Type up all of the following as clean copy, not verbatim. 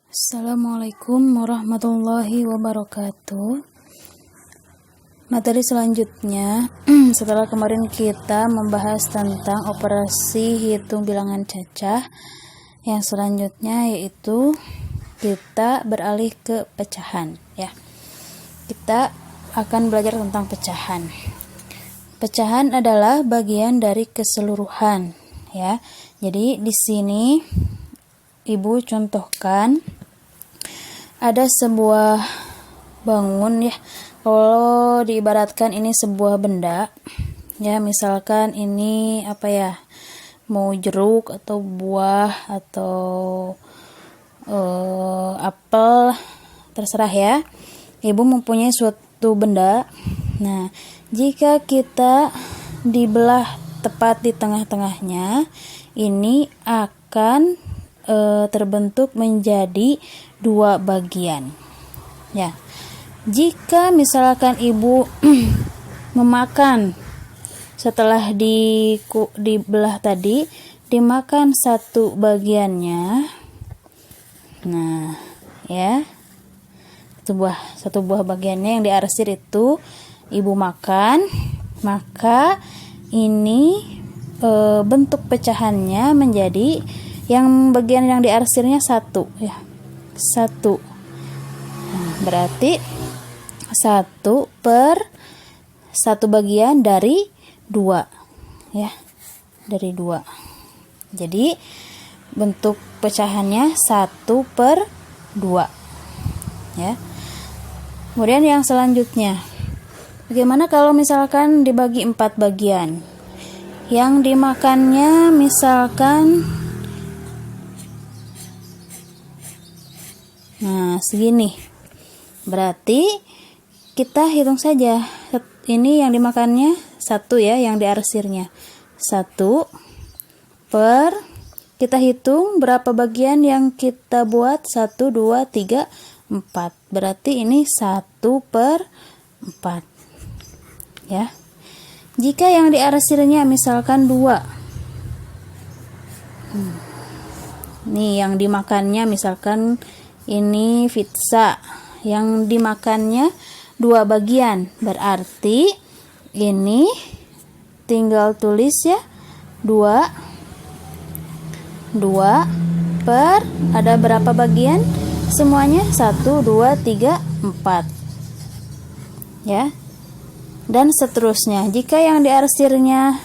Assalamualaikum warahmatullahi wabarakatuh. Materi selanjutnya, setelah kemarin kita membahas tentang operasi hitung bilangan cacah, yang selanjutnya yaitu kita beralih ke pecahan, ya. Kita akan belajar tentang pecahan. Pecahan adalah bagian dari keseluruhan, ya. Jadi di sini Ibu contohkan ada sebuah bangun, ya. Kalau diibaratkan ini sebuah benda, ya, misalkan ini mau jeruk atau buah atau apel, terserah ya. Ibu mempunyai suatu benda. Nah, jika kita dibelah tepat di tengah-tengahnya, ini akan terbentuk menjadi dua bagian, ya. Jika misalkan ibu memakan setelah dibelah tadi, dimakan satu bagiannya, nah, ya, satu buah bagiannya yang diarsir itu ibu makan, maka ini bentuk pecahannya menjadi yang bagian yang diarsirnya satu, ya, satu. Nah, berarti 1/1 bagian dari 2, ya, dari 2. Jadi bentuk pecahannya 1/2, ya. Kemudian yang selanjutnya, bagaimana kalau misalkan dibagi 4 bagian? Yang dimakannya misalkan segini. Berarti kita hitung saja. Ini yang dimakannya 1, ya, yang diarsirnya 1 per, kita hitung berapa bagian yang kita buat, 1, 2, 3, 4. Berarti ini 1/4, ya. Jika yang diarsirnya misalkan 2, nih yang dimakannya misalkan ini pizza, yang dimakannya 2 bagian, berarti ini tinggal tulis, ya, 2 per, ada berapa bagian? Semuanya 1, 2, 3, 4, ya. Dan seterusnya. Jika yang diarsirnya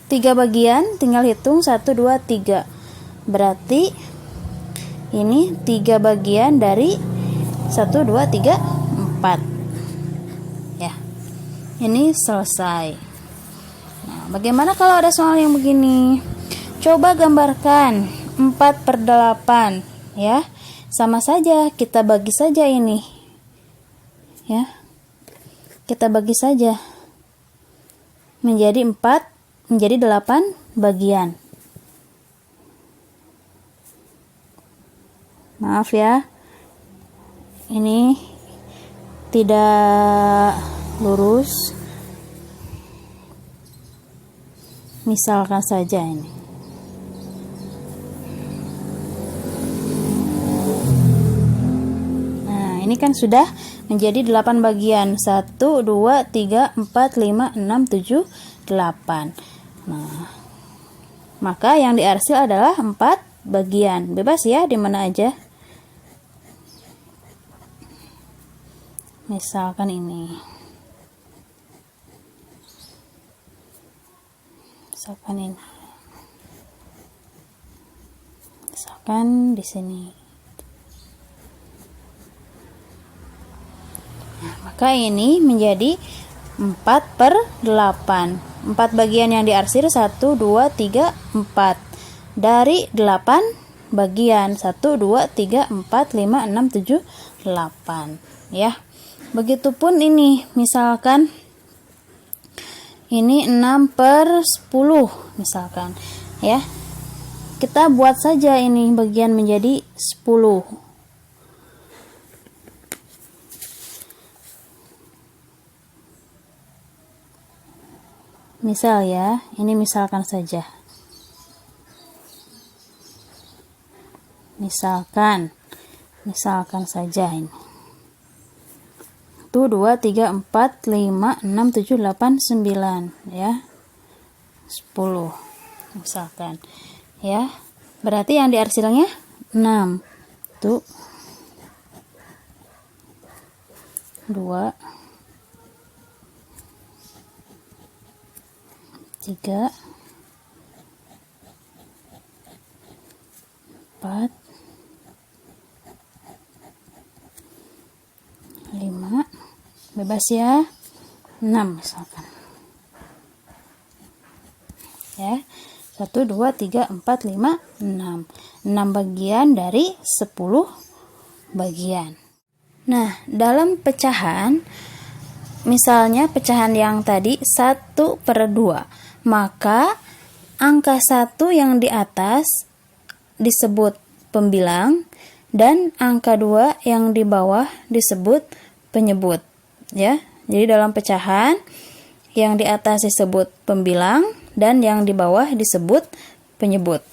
tiga bagian, tinggal hitung 1, 2, 3. Berarti ini 3 bagian dari 1, 2, 3, 4. Ya. Ini selesai. Nah, bagaimana kalau ada soal yang begini? Coba gambarkan 4/8, ya. Sama saja, kita bagi saja ini. Ya. Kita bagi saja menjadi 4, menjadi 8 bagian. Maaf ya, ini tidak lurus. Misalkan saja ini. Nah, ini kan sudah menjadi 8 bagian. 1, 2, 3, 4, 5, 6, 7, 8. Nah, maka yang diarsir adalah 4 bagian. Bebas ya, di mana aja. Misalkan ini. Misalkan di sini. Nah, maka ini menjadi 4/8. 4 bagian yang diarsir 1, 2, 3, 4. Dari 8 bagian 1, 2, 3, 4, 5, 6, 7, 8, ya. Begitupun ini, misalkan ini 6/10 misalkan, ya. Kita buat saja ini bagian menjadi 10. Misal ya, ini misalkan saja. Misalkan saja ini. 1, 2, 3, 4, 5, 6, 7, 8, 9 ya. 10 misalkan ya. Berarti yang diarsilnya 6. 1, 2, 3, 4, 5, bebas ya, 6 misalkan ya. 1, 2, 3, 4, 5, 6 bagian dari 10 bagian. Nah, dalam pecahan, misalnya pecahan yang tadi 1/2, maka angka 1 yang di atas disebut pembilang dan angka 2 yang di bawah disebut penyebut ya. Jadi dalam pecahan yang di atas disebut pembilang dan yang di bawah disebut penyebut.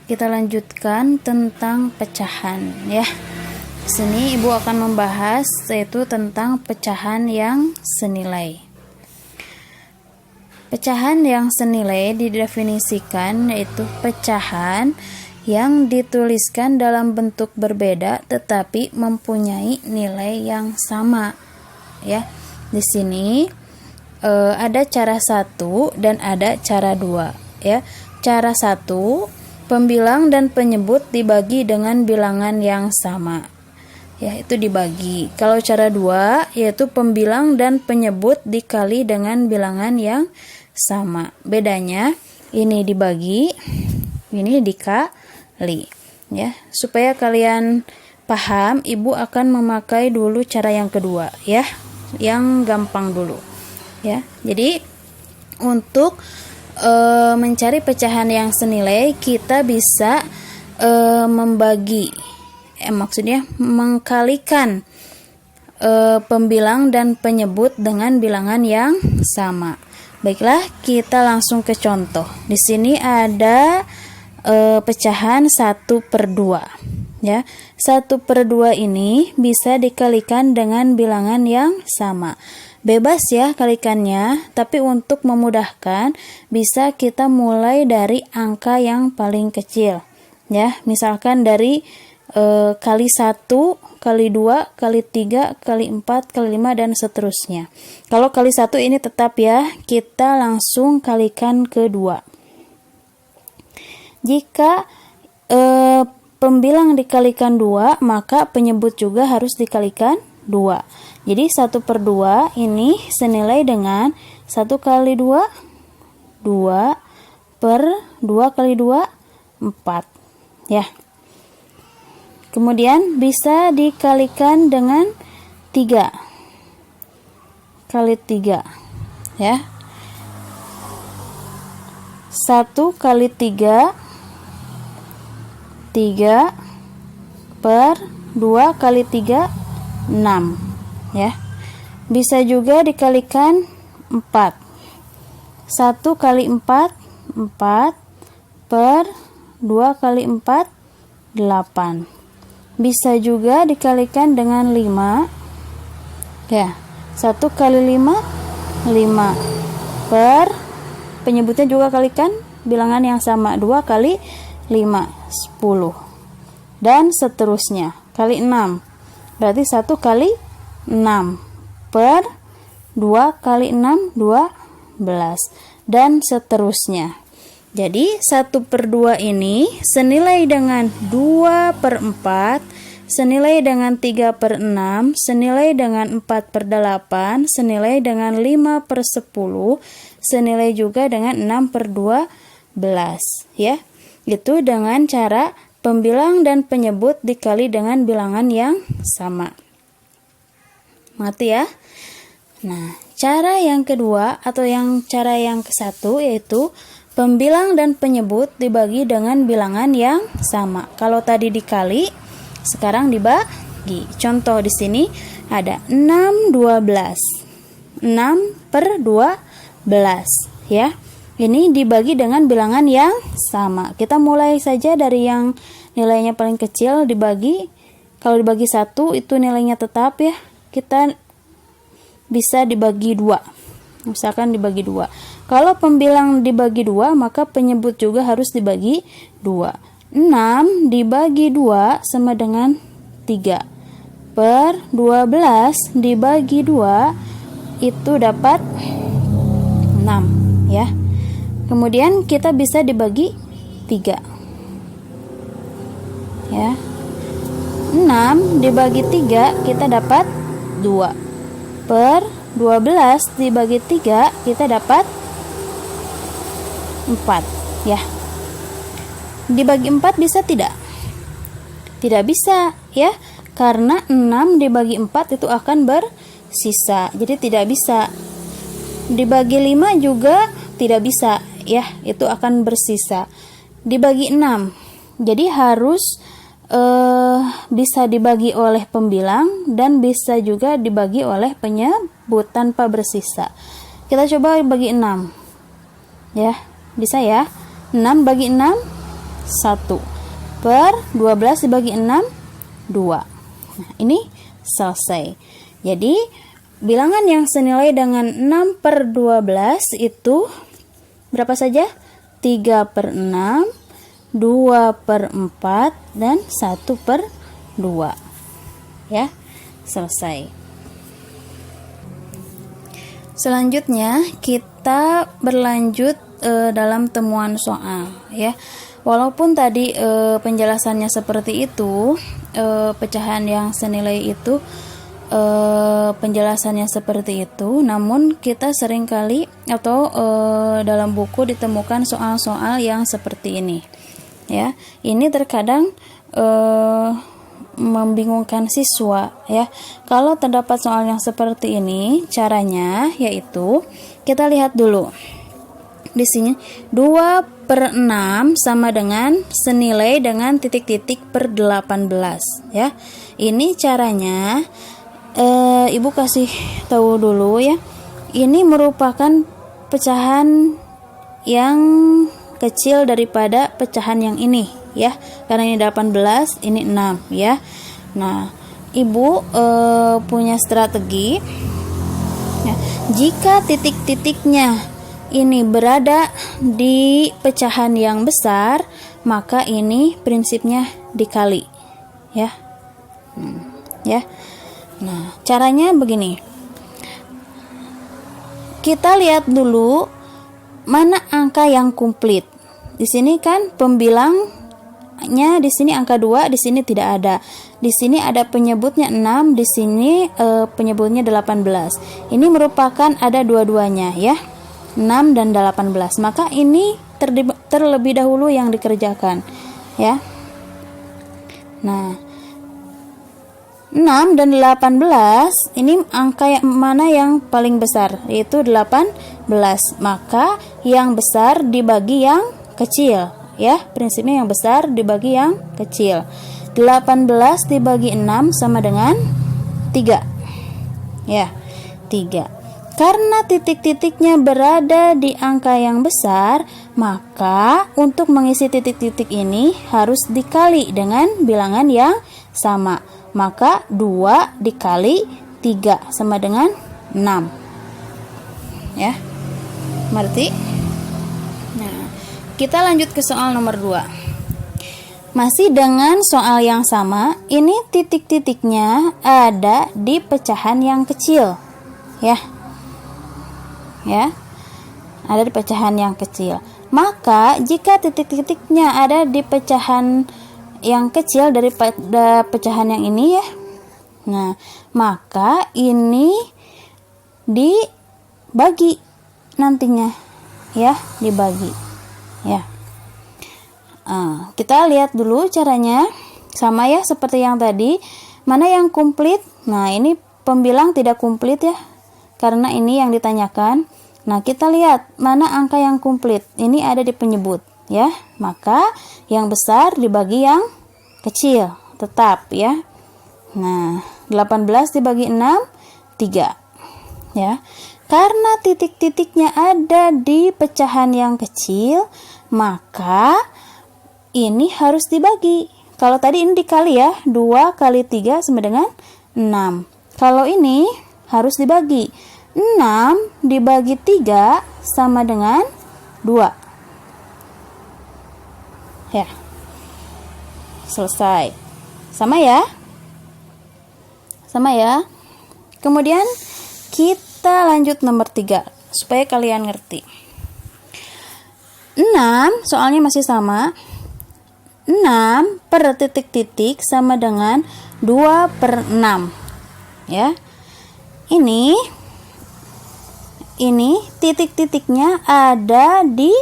Kita lanjutkan tentang pecahan ya. Di sini Ibu akan membahas yaitu tentang pecahan yang senilai. Pecahan yang senilai didefinisikan yaitu pecahan yang dituliskan dalam bentuk berbeda tetapi mempunyai nilai yang sama ya. Di sini ada cara 1 dan ada cara 2 ya. Cara 1, pembilang dan penyebut dibagi dengan bilangan yang sama ya, itu dibagi. Kalau cara 2 yaitu pembilang dan penyebut dikali dengan bilangan yang sama. Bedanya ini dibagi, ini dikali ya. Supaya kalian paham, Ibu akan memakai dulu cara yang kedua ya, yang gampang dulu ya. Jadi untuk mencari pecahan yang senilai, kita bisa membagi, maksudnya mengkalikan pembilang dan penyebut dengan bilangan yang sama. Baiklah, kita langsung ke contoh. Di sini ada pecahan 1/2 ya. 1/2 ini bisa dikalikan dengan bilangan yang sama. Bebas ya kalikannya, tapi untuk memudahkan bisa kita mulai dari angka yang paling kecil ya. Misalkan dari kali 1, kali 2, kali 3, kali 4, kali 5 dan seterusnya. Kalau kali 1 ini tetap ya, kita langsung kalikan ke 2. Jika pembilang dikalikan 2, maka penyebut juga harus dikalikan 2. Jadi 1/2 ini senilai dengan 1 kali 2, 2 per 2 kali 2, 4 ya. Kemudian bisa dikalikan dengan 3 kali 3 ya. 1 kali 3, 3 per 2 kali 3, 6 ya. Bisa juga dikalikan 4. 1 kali 4, 4 per 2 kali 4, 8. Bisa juga dikalikan dengan 5 ya. 1 kali 5, 5 per, penyebutnya juga kalikan bilangan yang sama, 2 kali 5, 10 dan seterusnya. Kali 6 berarti 1 kali 6 per 2 kali 6, 12 dan seterusnya. Jadi 1/2 ini senilai dengan 2/4, senilai dengan 3/6, senilai dengan 4/8, senilai dengan 5/10, senilai juga dengan 6/12 ya. Itu dengan cara pembilang dan penyebut dikali dengan bilangan yang sama. Mengerti ya? Nah, cara yang kedua atau cara yang ke-1 yaitu pembilang dan penyebut dibagi dengan bilangan yang sama. Kalau tadi dikali, sekarang dibagi. Contoh di sini ada 6/12. 6/12 ya. ini dibagi dengan bilangan yang sama. Kita mulai saja dari yang nilainya paling kecil dibagi. Kalau dibagi 1 itu nilainya tetap ya. Kita bisa dibagi 2. Misalkan dibagi 2. Kalau pembilang dibagi 2, maka penyebut juga harus dibagi 2. 6 dibagi 2 sama dengan 3. Per 12 dibagi 2 itu dapat 6 ya. Kemudian kita bisa dibagi 3. Ya. 6 dibagi 3 kita dapat 2. Per 12 dibagi 3 kita dapat 4 ya. Dibagi 4 bisa tidak? Tidak bisa ya, karena 6 dibagi 4 itu akan bersisa. Jadi tidak bisa. Dibagi 5 juga tidak bisa ya, itu akan bersisa. Dibagi 6. Jadi harus bisa dibagi oleh pembilang dan bisa juga dibagi oleh penyebut tanpa bersisa. Kita coba bagi 6 ya, bisa ya. 6 bagi 6 1. Per 12 dibagi 6 2. Nah, ini selesai. Jadi bilangan yang senilai dengan 6 per 12 itu berapa saja? 3 per 6, 2 per 4, dan 1 per 2 ya, selesai. Selanjutnya kita berlanjut dalam temuan soal ya. Walaupun tadi penjelasannya seperti itu, pecahan yang senilai itu penjelasannya seperti itu, namun kita seringkali atau dalam buku ditemukan soal-soal yang seperti ini ya. Ini terkadang membingungkan siswa ya. Kalau terdapat soal yang seperti ini, caranya yaitu kita lihat dulu di sini 2 per 6 sama dengan senilai dengan titik-titik per 18 ya. Ini caranya Ibu kasih tahu dulu ya. Ini merupakan pecahan yang kecil daripada pecahan yang ini ya, karena ini 18, ini 6 ya. Nah, Ibu punya strategi ya. Jika titik-titiknya ini berada di pecahan yang besar, maka ini prinsipnya dikali ya. Ya. Nah, caranya begini. Kita lihat dulu mana angka yang komplit. Di sini kan pembilangnya, di sini angka 2, di sini tidak ada. Di sini ada penyebutnya 6, di sini penyebutnya 18. Ini merupakan ada dua-duanya ya. 6 dan 18. Maka ini terlebih dahulu yang dikerjakan ya. Nah, 6 dan 18 ini angka yang mana yang paling besar, yaitu 18. Maka yang besar dibagi yang kecil ya. Prinsipnya yang besar dibagi yang kecil. 18 dibagi 6 sama dengan 3 ya, 3. Karena titik-titiknya berada di angka yang besar, maka untuk mengisi titik-titik ini harus dikali dengan bilangan yang sama. Maka 2 dikali 3 sama dengan 6 ya. Mengerti? Nah, kita lanjut ke soal nomor 2. Masih dengan soal yang sama, ini titik-titiknya ada di pecahan yang kecil ya. Ya. Ada di pecahan yang kecil. Maka jika titik-titiknya ada di pecahan yang kecil daripada pecahan yang ini ya, nah maka ini dibagi nantinya ya, dibagi ya. Kita lihat dulu caranya, sama ya seperti yang tadi. Mana yang komplit? Nah, ini pembilang tidak komplit ya, karena ini yang ditanyakan. Nah, kita lihat mana angka yang komplit. Ini ada di penyebut ya. Maka yang besar dibagi yang kecil, tetap ya. Nah, 18 dibagi 6 3 ya. Karena titik-titiknya ada di pecahan yang kecil, maka ini harus dibagi. Kalau tadi ini dikali ya, 2 kali 3 sama dengan 6. Kalau ini harus dibagi. 6 dibagi 3 sama dengan 2. Ya. Selesai. Sama ya? Sama ya? Kemudian kita lanjut nomor 3 supaya kalian ngerti. 6 soalnya masih sama. 6 per titik-titik sama dengan 2 per 6. Ya. Ini titik-titiknya ada di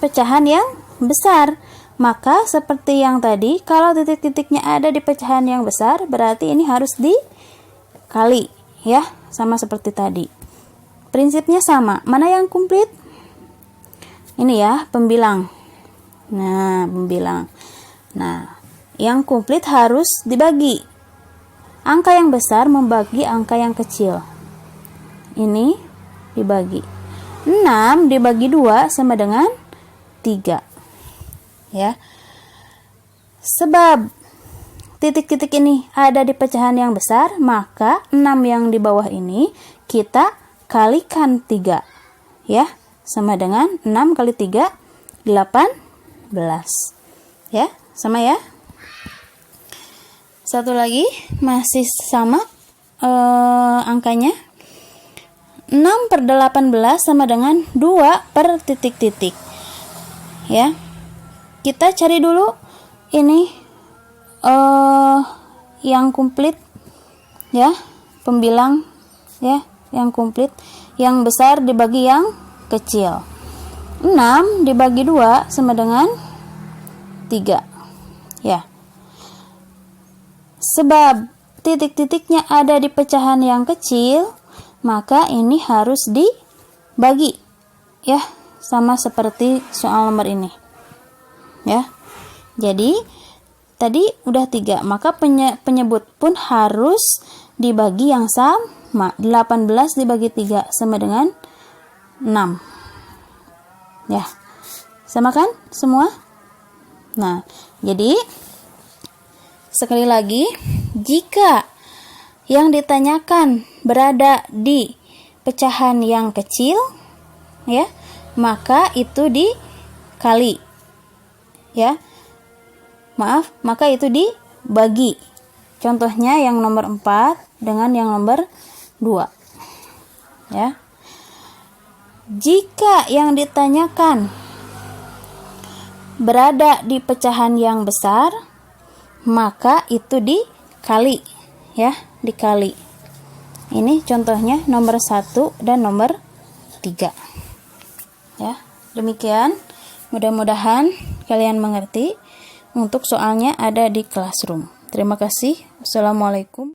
pecahan yang besar. Maka seperti yang tadi, kalau titik-titiknya ada di pecahan yang besar, berarti ini harus dikali, ya, sama seperti tadi. Prinsipnya sama. Mana yang komplit? Ini ya, pembilang. Nah, pembilang. Nah, yang komplit harus dibagi. Angka yang besar membagi angka yang kecil. Ini dibagi. 6 dibagi 2 sama dengan 3. Ya. Sebab titik-titik ini ada di pecahan yang besar, maka 6 yang di bawah ini kita kalikan 3. Ya, sama dengan 6 kali 3 18. Ya, sama ya. Satu lagi masih sama angkanya. 6 per 18 sama dengan 2 per titik-titik. Ya. Kita cari dulu ini yang komplit ya, pembilang ya, yang komplit, yang besar dibagi yang kecil. 6 dibagi 2 sama dengan 3. Ya. Sebab titik-titiknya ada di pecahan yang kecil, maka ini harus dibagi. Ya, sama seperti soal nomor ini. Ya. Jadi tadi udah 3, maka penyebut pun harus dibagi yang sama. 18 dibagi 3 sama dengan 6. Ya. Sama kan semua? Nah, jadi sekali lagi, jika yang ditanyakan berada di pecahan yang kecil, ya, maka itu dikali. Ya, maaf, maka itu dibagi. Contohnya yang nomor 4 dengan yang nomor 2. Ya. Jika yang ditanyakan berada di pecahan yang besar, maka itu dikali. Ya, dikali. Ini contohnya nomor 1 dan nomor 3. Ya, demikian. Mudah-mudahan kalian mengerti. Untuk soalnya ada di Classroom. Terima kasih. Wassalamualaikum.